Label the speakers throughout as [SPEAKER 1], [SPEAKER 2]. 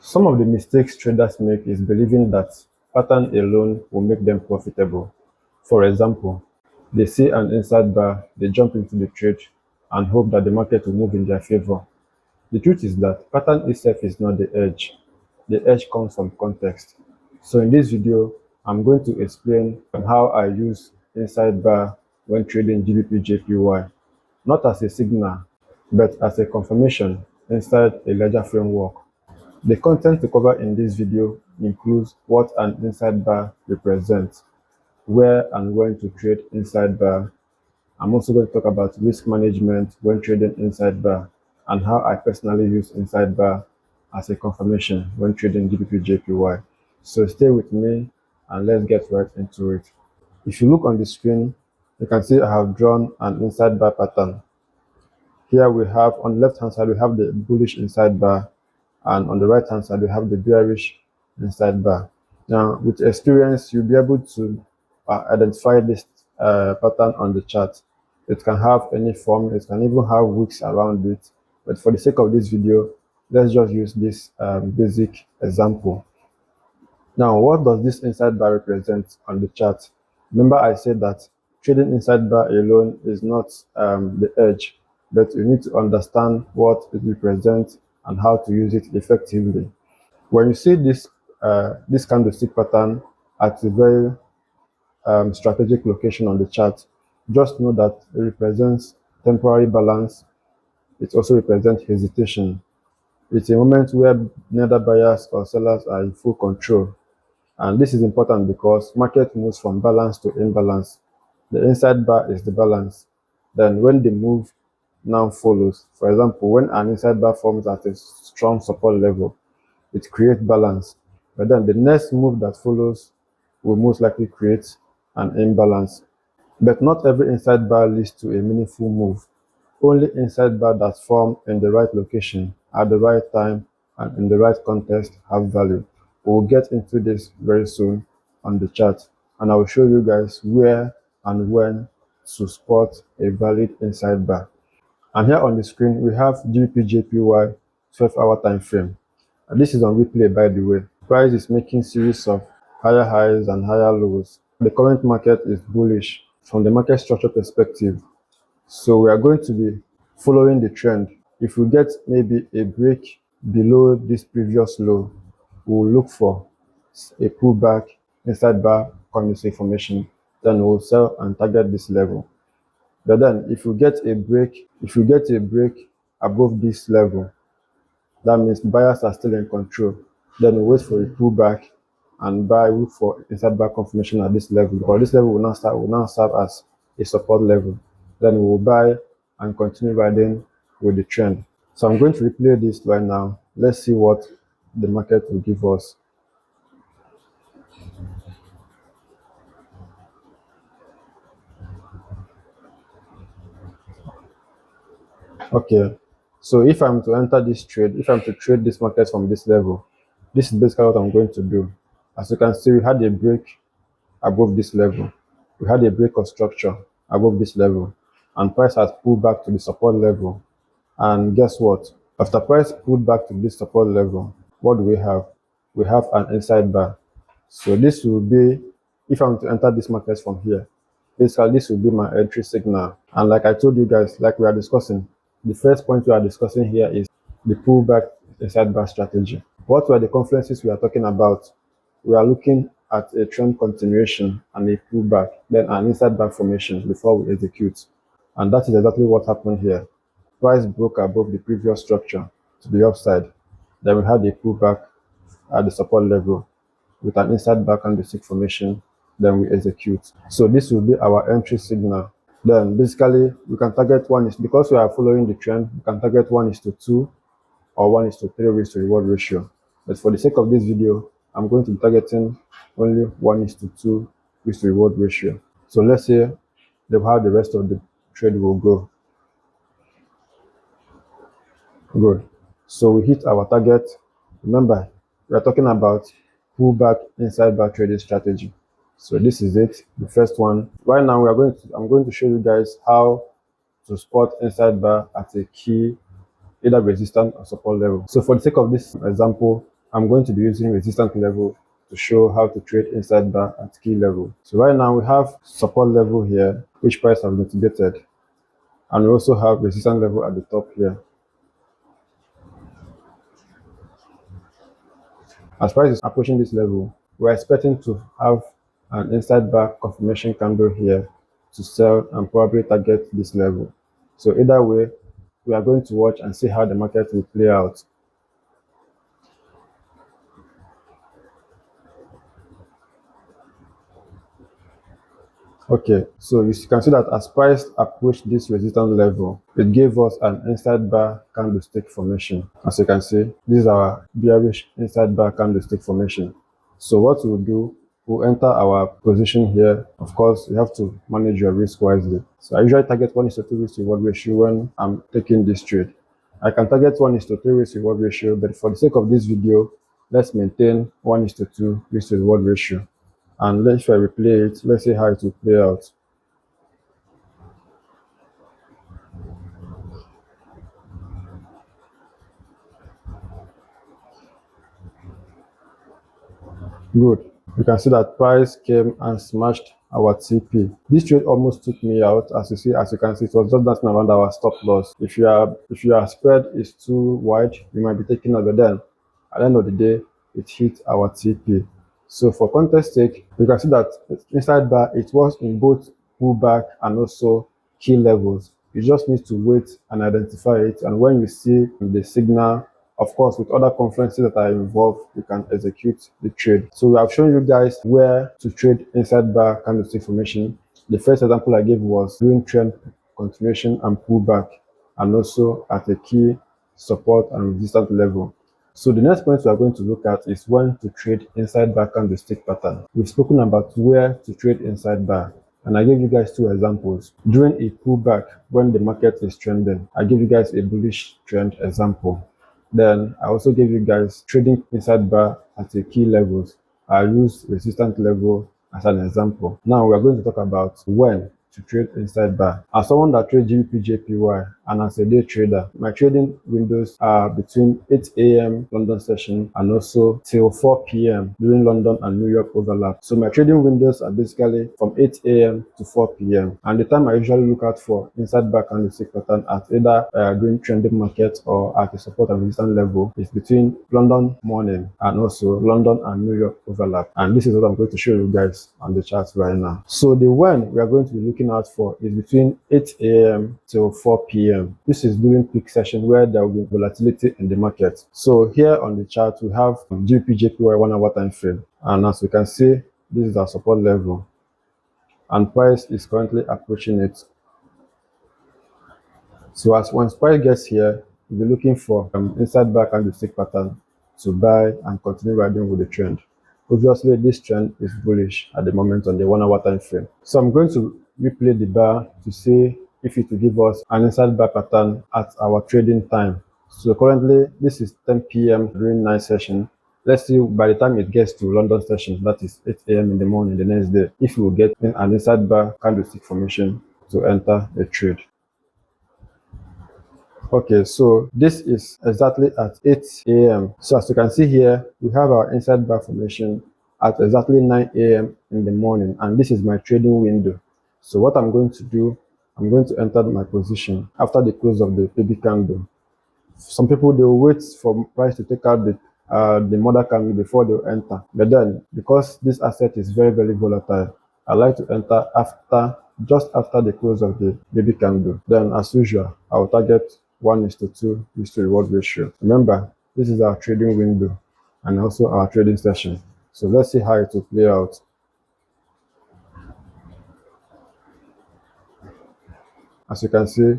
[SPEAKER 1] Some of the mistakes traders make is believing that pattern alone will make them profitable. For example, they see an inside bar, they jump into the trade and hope that the market will move in their favor. The truth is that pattern itself is not the edge. The edge comes from context. So in this video, I'm going to explain how I use inside bar when trading GBP JPY, not as a signal, but as a confirmation inside a larger framework. The content to cover in this video includes what an inside bar represents, where and when to trade inside bar. I'm also going to talk about risk management when trading inside bar and how I personally use inside bar as a confirmation when trading GBP JPY. So stay with me and let's get right into it. If you look on the screen, you can see I have drawn an inside bar pattern. Here we have, on the left hand side, we have the bullish inside bar, and on the right hand side we have the bearish inside bar. Now with experience, you'll be able to identify this pattern on the chart. It can have any form, it can even have wicks around it, but for the sake of this video, let's just use this basic example. Now, what does this inside bar represent on the chart? Remember I said that trading inside bar alone is not the edge, but you need to understand what it represents and how to use it effectively. When you see this candlestick pattern at a very strategic location on the chart, just know that it represents temporary balance. It also represents hesitation. It's a moment where neither buyers or sellers are in full control. And this is important because market moves from balance to imbalance. The inside bar is the balance. Then when the move now follows, for example, when an inside bar forms at a strong support level, it creates balance. But then the next move that follows will most likely create an imbalance. But not every inside bar leads to a meaningful move. Only inside bar that form in the right location, at the right time, and in the right context have value. We'll get into this very soon on the chart, and I will show you guys where and when to spot a valid inside bar. And here on the screen, we have GBP JPY 12-hour time frame. And this is on replay, by the way. Price is making series of higher highs and higher lows. The current market is bullish from the market structure perspective. So we are going to be following the trend. If we get maybe a break below this previous low, we'll look for a pullback inside bar candlestick formation. Then we'll sell and target this level. But then if you get a break above this level, that means buyers are still in control. Then we wait for a pullback and look for inside bar confirmation at this level, because this level will now serve as a support level. Then we will buy and continue riding with the trend. So I'm going to replay this right now. Let's see what the market will give us. Okay, so if I'm to enter this trade, if I'm to trade this market from this level, this is basically what I'm going to do. As you can see, we had a break above this level. We had a break of structure above this level, and price has pulled back to the support level. And guess what? After price pulled back to this support level, what do we have? We have an inside bar. So this will be, if I'm to enter this market from here, basically this will be my entry signal. And like I told you guys, like we are discussing, the first point we are discussing here is the pullback inside bar strategy. What were the confluences we are talking about? We are looking at a trend continuation and a pullback, then an inside bar formation before we execute. And that is exactly what happened here. Price broke above the previous structure to the upside. Then we had a pullback at the support level with an inside bar candlestick formation. Then we execute. So this will be our entry signal. Then basically we can target because we are following the trend, we can target 1:2 or 1:3 risk to reward ratio. But for the sake of this video, I'm going to be targeting only 1:2 risk to reward ratio. So let's see how the rest of the trade will go. Good. So we hit our target. Remember, we are talking about pullback inside bar trading strategy. So this is it, the first one. Right now I'm going to show you guys how to spot inside bar at a key either resistance or support level. So for the sake of this example, I'm going to be using resistance level to show how to trade inside bar at key level. So right now we have support level here, which price has mitigated, and we also have resistance level at the top here. As price is approaching this level, we're expecting to have an inside bar confirmation candle here to sell and probably target this level. So either way, we are going to watch and see how the market will play out. Okay, so you can see that as price approached this resistance level, it gave us an inside bar candlestick formation. As you can see, this is our bearish inside bar candlestick formation. So what we'll do, we'll enter our position here. Of course, you have to manage your risk wisely. So I usually target 1:2 risk reward ratio when I'm taking this trade. I can target 1:3 risk reward ratio, but for the sake of this video, let's maintain 1:2 risk reward ratio. And if I replay it, let's see how it will play out. Good. You can see that price came and smashed our TP. This trade almost took me out. As you can see, it was just dancing around our stop loss. If your spread is too wide, you might be taking over. Then at the end of the day, it hit our TP. So for context sake, you can see that inside bar, it was in both pullback and also key levels. You just need to wait and identify it. And when you see the signal, of course, with other conferences that are involved, you can execute the trade. So we have shown you guys where to trade inside bar candlestick formation. The first example I gave was during trend continuation and pullback, and also at a key support and resistance level. So the next point we are going to look at is when to trade inside bar candlestick pattern. We've spoken about where to trade inside bar, and I gave you guys two examples. During a pullback, when the market is trending, I give you guys a bullish trend example. Then I also gave you guys trading inside bar at the key levels. I use resistance level as an example. Now we are going to talk about when to trade inside bar. As someone that trades GBP JPY and as a day trader, my trading windows are between 8 a.m. London session and also till 4 p.m. during London and New York overlap. So my trading windows are basically from 8 a.m. to 4 p.m. And the time I usually look out for inside bar candlestick pattern at either during trending market or at a support and resistance level is between London morning and also London and New York overlap. And this is what I'm going to show you guys on the chart right now. So the when we are going to be looking out for is between 8 a.m. till 4 p.m. This is during peak session where there will be volatility in the market. So here on the chart, we have GBP JPY 1 hour time frame. And as you can see, this is our support level. And price is currently approaching it. So once price gets here, we'll be looking for inside bar candlestick pattern to buy and continue riding with the trend. Obviously, this trend is bullish at the moment on the 1 hour time frame. So I'm going to replay the bar to see if it will give us an inside bar pattern at our trading time. So currently, this is 10 p.m. during night session. Let's see by the time it gets to London session, that is 8 a.m. in the morning the next day, if we will get in an inside bar candlestick formation to enter a trade. Okay, so this is exactly at 8 a.m. So as you can see here, we have our inside bar formation at exactly 9 a.m. in the morning, and this is my trading window. So what I'm going to do, I'm going to enter my position after the close of the baby candle. Some people, they will wait for price to take out the mother candle before they'll enter. But then, because this asset is very, very volatile, I like to enter just after the close of the baby candle. Then, as usual, I will target 1:2 risk to reward ratio. Remember, this is our trading window and also our trading session. So let's see how it will play out. As you can see,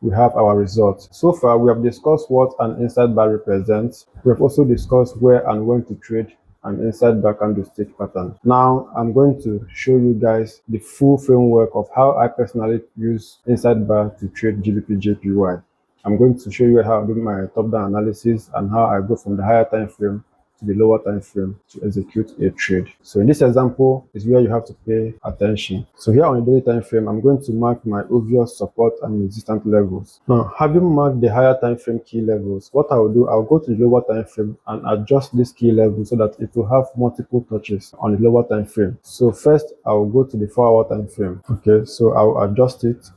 [SPEAKER 1] we have our results. So far, we have discussed what an inside bar represents. We have also discussed where and when to trade an inside bar candlestick pattern. Now, I'm going to show you guys the full framework of how I personally use inside bar to trade GBP JPY. I'm going to show you how I do my top-down analysis and how I go from the higher time frame to the lower time frame to execute a trade. So in this example is where you have to pay attention. So here on the daily time frame, I'm going to mark my obvious support and resistance levels. Now, having marked the higher time frame key levels, what I will do, I'll go to the lower time frame and adjust this key level so that it will have multiple touches on the lower time frame. So first, I will go to the 4-hour time frame. Okay, so I'll adjust it.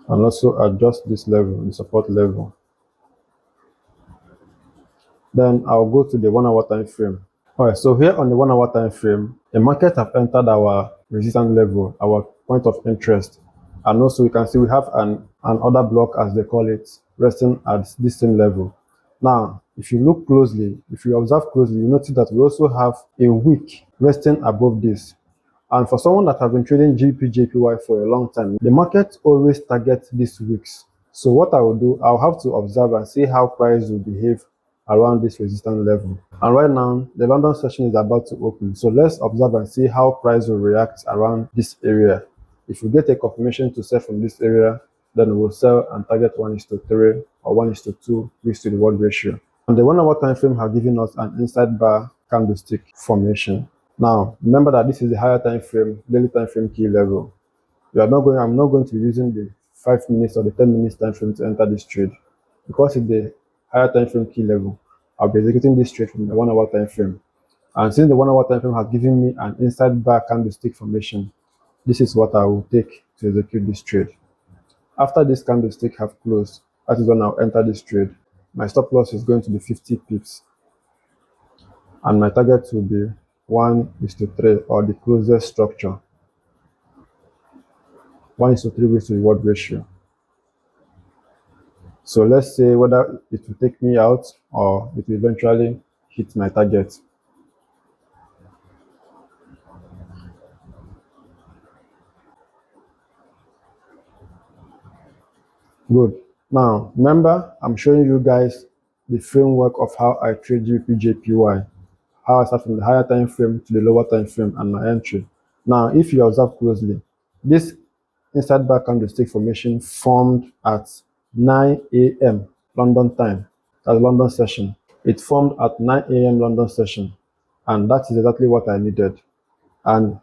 [SPEAKER 1] And also adjust this level, the support level. Then I'll go to the 1-hour time frame. Alright, so here on the 1-hour time frame, the market have entered our resistance level, our point of interest. And also you can see we have an order block, as they call it, resting at this same level. Now, if you look closely, if you observe closely, you notice that we also have a wick resting above this. And for someone that has been trading GBP/JPY for a long time, the market always targets these wicks. So what I will do, I'll have to observe and see how price will behave around this resistance level. And right now, the London session is about to open. So let's observe and see how price will react around this area. If we get a confirmation to sell from this area, then we'll sell and target 1:3 or 1:2 risk to reward ratio. And the 1-hour time frame has given us an inside bar candlestick formation. Now, remember that this is the higher time frame, daily time frame key level. I'm not going to be using the 5 minutes or the 10 minutes time frame to enter this trade, because it's the higher time frame key level. I'll be executing this trade from the 1-hour time frame. And since the 1-hour time frame has given me an inside bar candlestick formation, this is what I will take to execute this trade. After this candlestick have closed, that is when I'll enter this trade. My stop loss is going to be 50 pips. And my target will be 1:3, or the closest structure. 1:3 risk to reward ratio. So let's say whether it will take me out or it will eventually hit my target. Good. Now, remember, I'm showing you guys the framework of how I trade GBP/JPY, how I start from the higher time frame to the lower time frame and my entry. Now, if you observe closely, this inside bar candlestick formation formed at 9 a.m. London time, that's London session. It formed at 9 a.m. London session, and that is exactly what I needed. And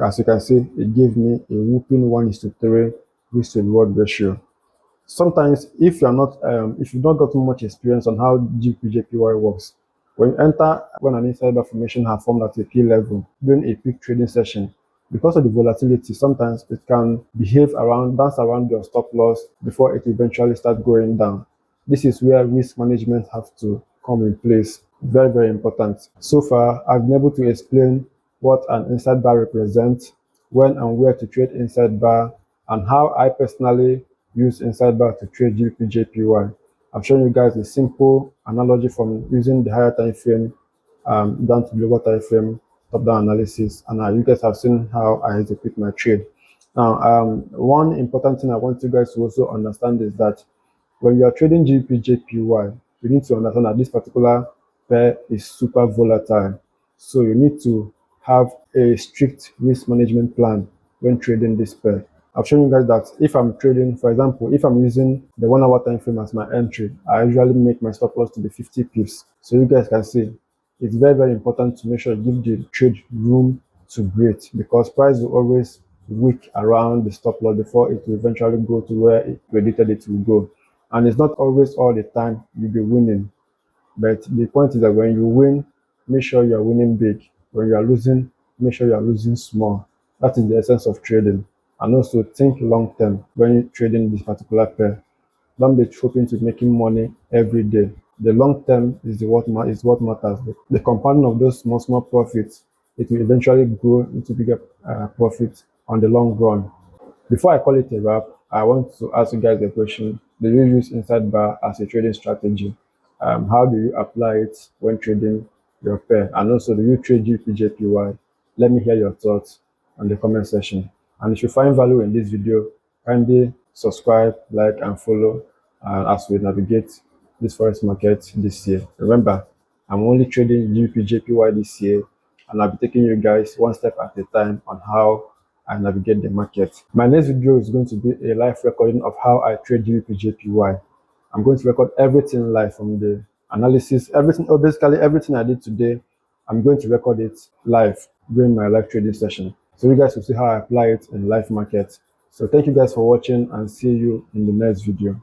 [SPEAKER 1] as you can see, it gave me a whooping 1:3 risk to reward ratio. Sometimes, if you've not gotten much experience on how GBP/JPY works, when an inside bar formation has formed at a key level during a peak trading session, because of the volatility, sometimes it can dance around your stop loss before it eventually starts going down. This is where risk management has to come in place. Very, very important. So far, I've been able to explain what an inside bar represents, when and where to trade inside bar, and how I personally use inside bar to trade GBP/JPY. I've shown you guys a simple analogy from using the higher time frame down to the lower time frame, top-down analysis, and you guys have seen how I execute my trade. Now, one important thing I want you guys to also understand is that when you are trading GBP/JPY, you need to understand that this particular pair is super volatile. So you need to have a strict risk management plan when trading this pair. I've shown you guys that if I'm trading, for example, if I'm using the 1-hour time frame as my entry, I usually make my stop loss to be 50 pips. So you guys can see it's very, very important to make sure you give the trade room to breathe, because price will always wick around the stop loss before it will eventually go to where it predicted it will go. And it's not always all the time you'll be winning. But the point is that when you win, make sure you're winning big. When you are losing, make sure you are losing small. That is the essence of trading. And also think long term when you're trading this particular pair. Don't be hoping to making money every day. The long term is what matters. The compounding of those small profits, it will eventually grow into bigger profits on the long run. Before I call it a wrap, I want to ask you guys a question. Do you use inside bar as a trading strategy? How do you apply it when trading your pair? And also, do you trade GBP/JPY? Let me hear your thoughts on the comment section. And if you find value in this video, kindly subscribe, like, and follow as we navigate this forex market this year. Remember, I'm only trading GBP/JPY this year, and I'll be taking you guys one step at a time on how I navigate the market. My next video is going to be a live recording of how I trade GBP/JPY. I'm going to record everything live, from the analysis, everything, or basically everything I did today. I'm going to record it live during my live trading session, so you guys will see how I apply it in live market. So thank you guys for watching, and see you in the next video.